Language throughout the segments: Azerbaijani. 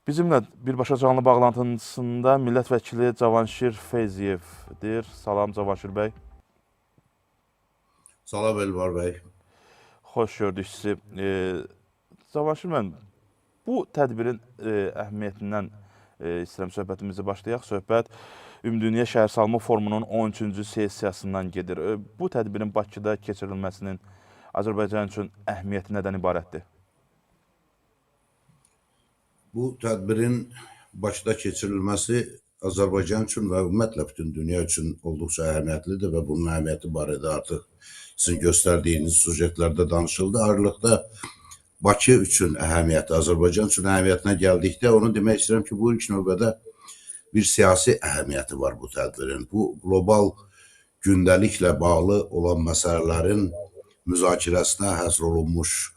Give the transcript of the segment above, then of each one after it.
Bizimlə birbaşa canlı bağlantısında millət vəkili Cavanşir Feyziyevdir. Salam Cavanşir bəy. Salam Elvar bəy. Xoş gördük sizi. Cavanşir mən bu tədbirin əhəmiyyətindən istəyirəm söhbətimizi başlayaq. Söhbət Ümumdünya Şəhərsalma Forumunun 13-cü sessiyasından gedir. Bu tədbirin Bakıda keçirilməsinin Azərbaycan üçün əhəmiyyəti nədən ibarətdir? Bu tədbirin Bakıda keçirilməsi Azərbaycan üçün və ümumiyyətlə bütün dünya üçün olduqca əhəmiyyətlidir və bunun əhəmiyyəti barədə artıq sizin göstərdiyiniz sujetlərdə danışıldı. Ayrılıqda Bakı üçün əhəmiyyəti, Azərbaycan üçün əhəmiyyətinə gəldikdə onu demək istəyirəm ki, bu ilk növbədə bir siyasi əhəmiyyəti var bu tədbirin. Bu qlobal gündəliklə bağlı olan məsələlərin müzakirəsinə həsr olunmuş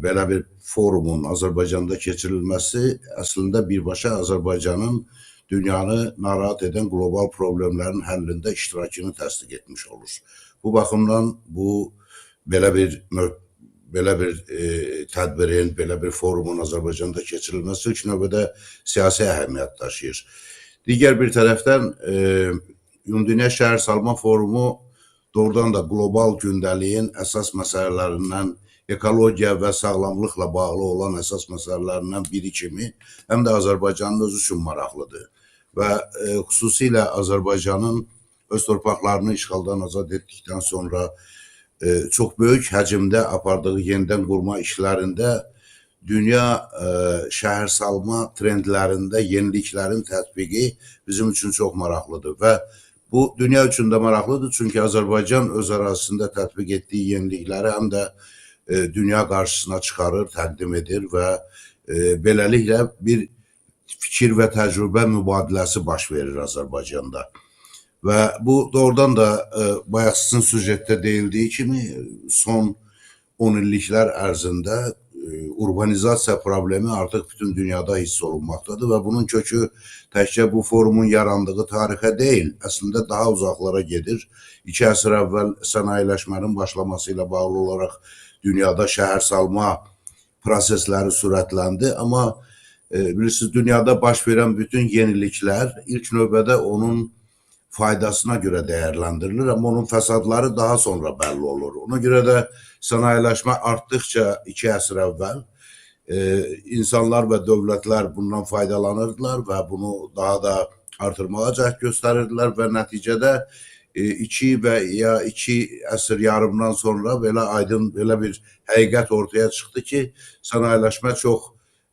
belə bir forumun Azərbaycanda keçirilməsi əslində birbaşa Azərbaycanın dünyanı narahat edən qlobal problemlərin həllində iştirakını təsdiq etmiş olur. Bu baxımdan bu belə bir tədbirin, belə bir forumun Azərbaycanda keçirilməsi ilk növbədə siyasi əhəmiyyət daşıyır. Digər bir tərəfdən Ümumdünya Şəhərsalma Forumu doğrudan da qlobal gündəliyin əsas məsələlərindən, ekologiya və sağlamlıqla bağlı olan əsas məsələlərindən biri kimi həm də Azərbaycanın özü üçün maraqlıdır. Və xüsusilə Azərbaycanın öz torpaqlarını işğaldan azad etdikdən sonra çox böyük həcmdə apardığı yenidən qurma işlərində dünya şəhərsalma trendlərində yeniliklərin tətbiqi bizim üçün çox maraqlıdır və bu dünya üçün də maraqlıdır çünki Azərbaycan öz ərazisində tətbiq etdiyi yenilikləri həm də dünya qarşısına çıxarır, təqdim edir və beləliklə bir fikir və təcrübə mübadiləsi baş verir Azərbaycanda. Və bu doğrudan da bayaq sizin süjetdə deyildiyi kimi son 10 illiklər ərzində urbanizasiya problemi artıq bütün dünyada hiss olunmaqdadır və bunun kökü təkcə bu forumun yarandığı tarixə deyil, əslində daha uzaqlara gedir. 2 əsr əvvəl sənayeləşmənin başlaması ilə bağlı olaraq dünyada şəhərsalma prosesləri sürətləndi, amma bilirsiniz, dünyada baş verən bütün yeniliklər ilk növbədə onun faydasına görə dəyərləndirilir, amma onun fəsadları daha sonra bəlli olur. Ona görə də sənayeləşmə artdıqca 2 əsr əvvəl insanlar və dövlətlər bundan faydalanırdılar və bunu daha da artırmağa cəhd göstərirdilər və nəticədə 2 və ya 2 əsr yarımdan sonra belə aydın, belə bir həqiqət ortaya çıxdı ki, sənayeləşmə çox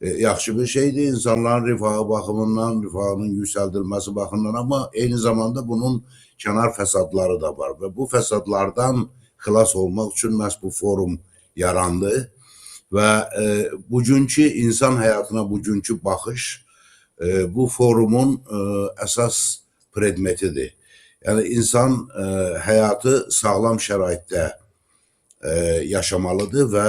yaxşı bir şeydir, insanların rifahı baxımından, rifahının yüksəldilməsi baxımından, amma eyni zamanda bunun kənar fəsadları da var və bu fəsadlardan xilas olmaq üçün məhz bu forum yarandı və bugünkü insan həyatına bugünkü baxış bu forumun əsas predmetidir. Yəni insan həyatı sağlam şəraitdə yaşamalıdır və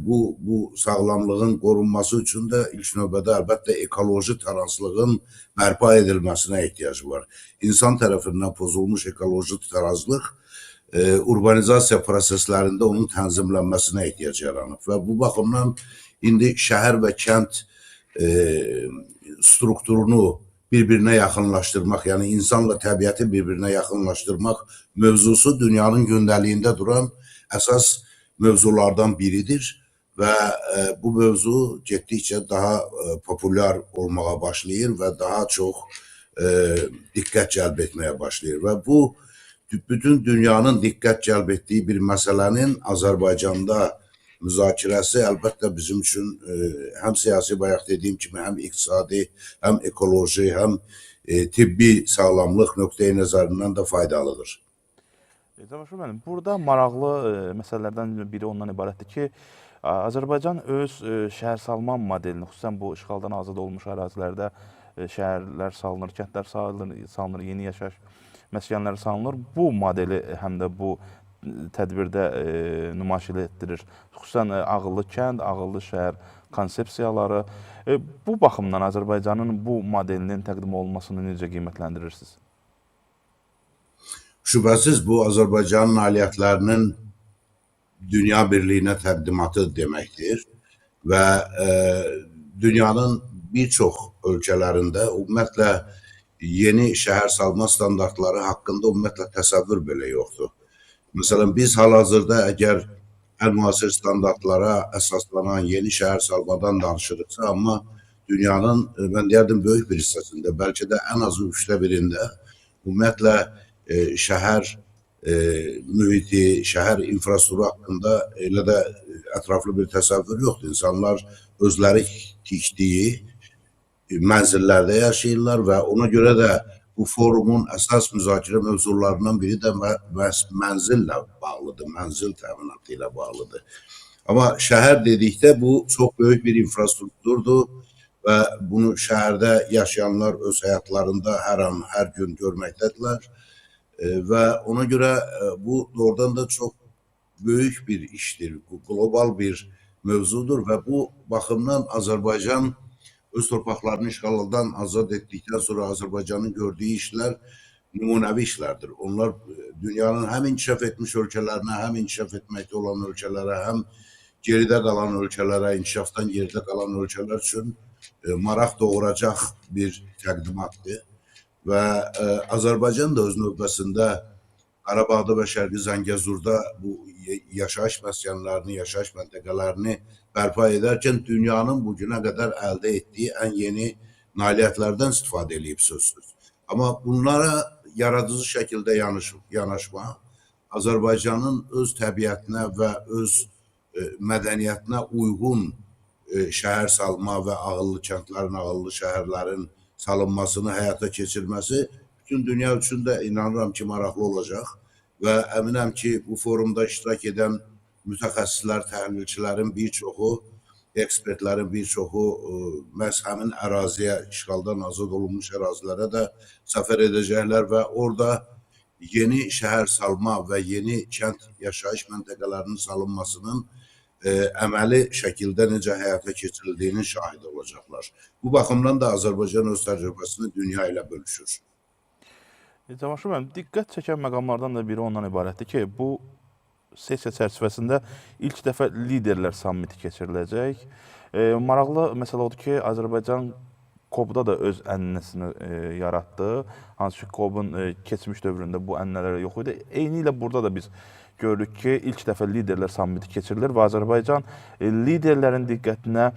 bu sağlamlığın qorunması üçün də ilk növbədə əlbəttə ekoloji tarazlığın bərpa edilməsinə ehtiyacı var. İnsan tərəfindən pozulmuş ekoloji tarazlıq urbanizasiya proseslərində onun tənzimlənməsinə ehtiyac yaranıb və bu baxımdan indi şəhər və kənd strukturunu bir-birinə yaxınlaşdırmaq, yəni insanla təbiəti bir-birinə yaxınlaşdırmaq mövzusu dünyanın gündəliyində duran əsas mövzulardan biridir və bu mövzu getdikcə daha populyar olmağa başlayır və daha çox diqqət cəlb etməyə başlayır və bu bütün dünyanın diqqət cəlb etdiyi bir məsələnin Azərbaycanda müzakirəsi əlbəttə bizim üçün həm siyasi, bayaq dediyim kimi, həm iqtisadi, həm ekoloji, həm tibbi sağlamlıq nöqteyi nəzərindən də faydalıdır. Cavanşir müəllim, burada maraqlı məsələlərdən biri ondan ibarətdir ki, Azərbaycan öz şəhərsalma modelini, xüsusən bu işğaldan azad olmuş ərazilərdə şəhərlər salınır, kəndlər salınır, yeni yaşayış məskənləri salınır. Bu modeli həm də bu tədbirdə nümayiş etdirir. Xüsusən ağıllı kənd, ağıllı şəhər konsepsiyaları. Bu baxımdan Azərbaycanın bu modelinin təqdim olunmasını necə qiymətləndirirsiniz? Şübhəsiz bu Azərbaycanın nailiyyətlərinin dünya birliyinə təqdimatı deməkdir və dünyanın bir çox ölkələrində ümumiyyətlə yeni şəhər salma standartları haqqında ümumiyyətlə təsəvvür belə yoxdur. Məsələn, biz hal-hazırda əgər ən müasir standartlara əsaslanan yeni şəhər salmadan danışırıqsa, amma dünyanın, mən deyərdim, böyük bir hissəsində, bəlkə də ən azı 1/3-də ümumiyyətlə şəhər mühiti, şəhər infrastrukturu haqqında elə də ətraflı bir təsəvvür yoxdur. İnsanlar özləri tikdiyi mənzillərdə yaşayırlar və ona görə də bu forumun əsas müzakirə mövzularından biri də məhz mənzillə bağlıdır, mənzil təminatı ilə bağlıdır. Amma şəhər dedikdə bu çox böyük bir infrastrukturdur və bunu şəhərdə yaşayanlar öz həyatlarında hər an, hər gün görməkdədirlər. Və ona görə bu doğrudan da çox böyük bir işdir, qlobal bir mövzudur və bu baxımdan Azərbaycan öz torpaqlarını işğaldan azad etdikdən sonra Azərbaycanın gördüyü işlər nümunəvi işlərdir. Onlar dünyanın həm inkişaf etmiş ölkələrinə, həm inkişaf etməkdə olan ölkələrə, həm geridə qalan ölkələrə, inkişafdan geridə qalan ölkələr üçün maraq doğuracaq bir təqdimatdır. Və Azərbaycan da öz növbəsində Qarabağda və Şərqi Zəngəzurda bu yaşayış məskənlərini, yaşayış məntəqələrini bərpa edərkən dünyanın bugünə qədər əldə etdiyi ən yeni nailiyyətlərdən istifadə edib sözsüz. Amma bunlara yaradıcı şəkildə yanaşma Azərbaycanın öz təbiətinə və öz mədəniyyətinə uyğun şəhər salma və ağıllı kəndlərin, ağıllı şəhərlərin salınmasını həyata keçirməsi bütün dünya üçün də inanıram ki, maraqlı olacaq və əminəm ki, bu forumda iştirak edən mütəxəssislər, təhlilçilərin bir çoxu, ekspertlərin bir çoxu məhz həmin əraziyə, işğaldan azad olunmuş ərazilərə də səfər edəcəklər və orada yeni şəhər salma və yeni kənd yaşayış məntəqələrinin salınmasının əməli şəkildə necə həyata keçirildiyinin şahidi olacaqlar. Bu baxımdan da Azərbaycan öz təcrübəsini dünya ilə bölüşür. Cəmaşir müəllim, diqqət çəkən məqamlardan da biri ondan ibarətdir ki, bu sessiya çərçivəsində ilk dəfə liderlər sammiti keçiriləcək. Maraqlı məsələ odur ki, Azərbaycan KOB-da da öz ənənəsini yaratdı. Hansı ki, KOB-un keçmiş dövründə bu ənənələr yox idi. Eyni ilə burada da biz görürük ki, ilk dəfə liderlər sammiti keçirilir və Azərbaycan liderlərin diqqətinə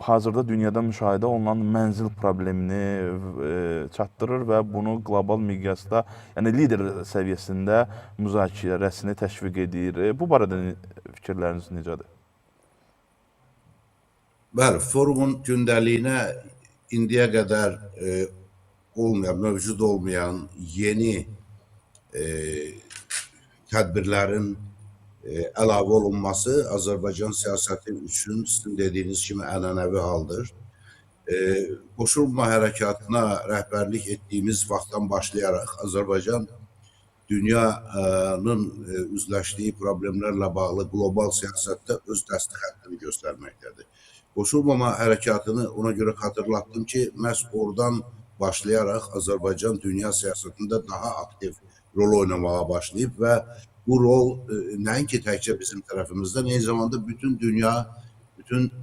hazırda dünyada müşahidə olunan mənzil problemini çatdırır və bunu qlobal miqyasda, yəni lider səviyyəsində müzakirəsini təşviq edir. Bu barədə fikirləriniz necədir? Bəli, forumun gündəliyinə indiyə qədər olmayan, mövcud olmayan yeni tədbirlərin əlavə olunması Azərbaycan siyasəti üçün sizin dediyiniz kimi ənənəvi haldır. Qoşulma hərəkatına rəhbərlik etdiyimiz vaxtdan başlayaraq Azərbaycan dünyanın üzləşdiyi problemlərlə bağlı qlobal siyasətdə öz dəstək xəttini göstərməkdədir. Qoşulmama hərəkatını ona görə xatırlatdım ki, məhz oradan başlayaraq Azərbaycan dünya siyasətində daha aktiv rol oynamağa başlayıb və bu rol nəinki təkcə bizim tərəfimizdən, eyni zamanda bütün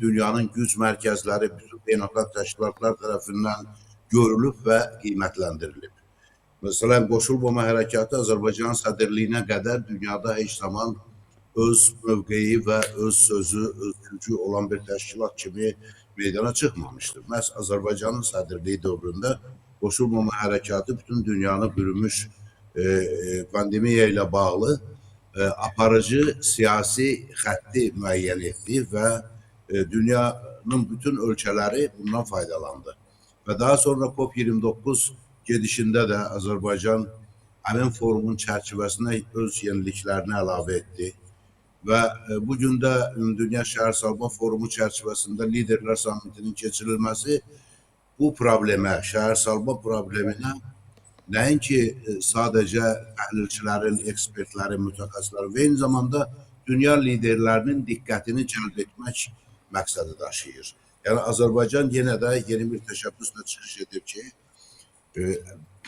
dünyanın güc mərkəzləri, bütün beynəlxalq təşkilatlar tərəfindən görülüb və qiymətləndirilib. Məsələn, qoşulmama hərəkatı Azərbaycan sədrliyinə qədər dünyada heç zaman öz mövqeyi və öz sözü, öz gücü olan bir təşkilat kimi meydana çıxmamışdır. Məhz Azərbaycanın sədrliyi dövründə qoşulmama hərəkatı bütün dünyanı bürümüş pandemiya ilə bağlı aparıcı siyasi xətti müəyyən etdi və dünyanın bütün ölkələri bundan faydalandı. Və daha sonra COP29 gedişində də Azərbaycan həmin forumun çərçivəsinə öz yeniliklərini əlavə etdi. Və bugün də Ümumdünya Şəhər Salma Forumu çərçivəsində liderlər sammitinin keçirilməsi bu problemə, şəhər salma probleminə nəinki sadəcə təhlilçilərin, ekspertlərin, mütəxəssislərin və eyni zamanda dünya liderlərinin diqqətini cəlb etmək məqsədi daşıyır. Yəni Azərbaycan yenə də yeni bir təşəbbüslə çıxış edir ki,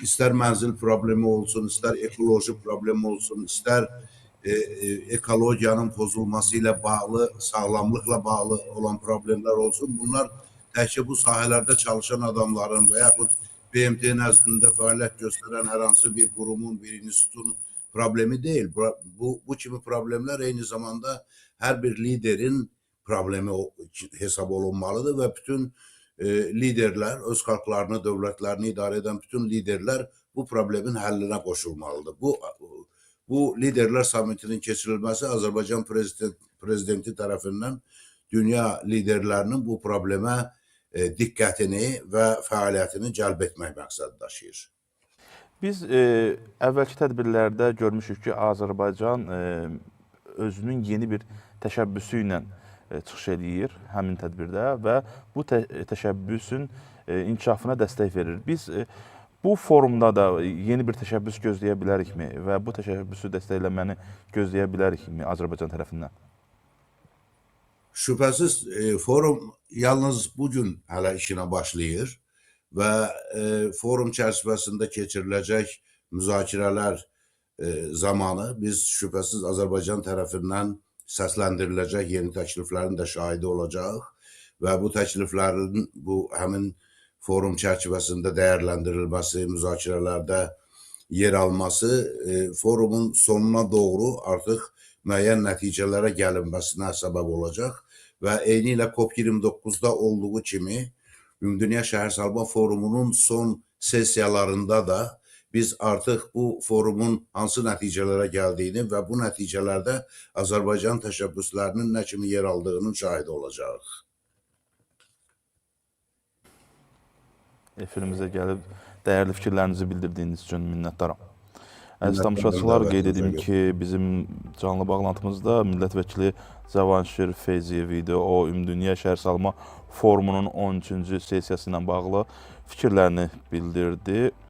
istər mənzil problemi olsun, istər ekoloji problemi olsun, istər ekologiyanın pozulması ilə bağlı, sağlamlıqla bağlı olan problemlər olsun, bunlar təkcə bu sahələrdə çalışan adamların və yaxud BMT nəzdində fəaliyyət göstərən hər hansı bir qurumun, bir institutun problemi deyil. Bu kimi problemlər eyni zamanda hər bir liderin problemi hesab olunmalıdır və bütün liderlər, öz xalqlarını, dövlətlərini idarə edən bütün liderlər bu problemin həllinə qoşulmalıdır. Bu liderlər sammitinin keçirilməsi Azərbaycan prezidenti tərəfindən dünya liderlərinin bu problemə diqqətini və fəaliyyətini cəlb etmək məqsədi daşıyır. Biz əvvəlki tədbirlərdə görmüşük ki, Azərbaycan özünün yeni bir təşəbbüsü ilə çıxış eləyir həmin tədbirdə və bu təşəbbüsün inkişafına dəstək verir. Biz bu forumda da yeni bir təşəbbüs gözləyə bilərikmi və bu təşəbbüsü dəstəkləməni gözləyə bilərikmi Azərbaycan tərəfindən? Şübhəsiz forum yalnız bugün hələ işinə başlayır və forum çərçivəsində keçiriləcək müzakirələr zamanı biz şübhəsiz Azərbaycan tərəfindən səsləndiriləcək yeni təkliflərin də şahidi olacaq və bu təkliflərin həmin forum çərçivəsində dəyərləndirilməsi, müzakirələrdə yer alması forumun sonuna doğru artıq müəyyən nəticələrə gəlinməsinə səbəb olacaq və eyni ilə COP29-da olduğu kimi Ümumdünya Şəhərsalma Forumunun son sessiyalarında da biz artıq bu forumun hansı nəticələrə gəldiyini və bu nəticələrdə Azərbaycan təşəbbüslərinin nə kimi yer aldığının şahidi olacaq. Efirimizə gəlib dəyərli fikirlərinizi bildirdiyiniz üçün minnətdaram. Əziz tamaşaçılar, qeyd edim ki, bizim canlı bağlantımızda millət vəkili Cavanşir Feyziyev idi. O, Ümumdünya Şəhərsalma Forumunun 13-cü sessiyası ilə bağlı fikirlərini bildirdi.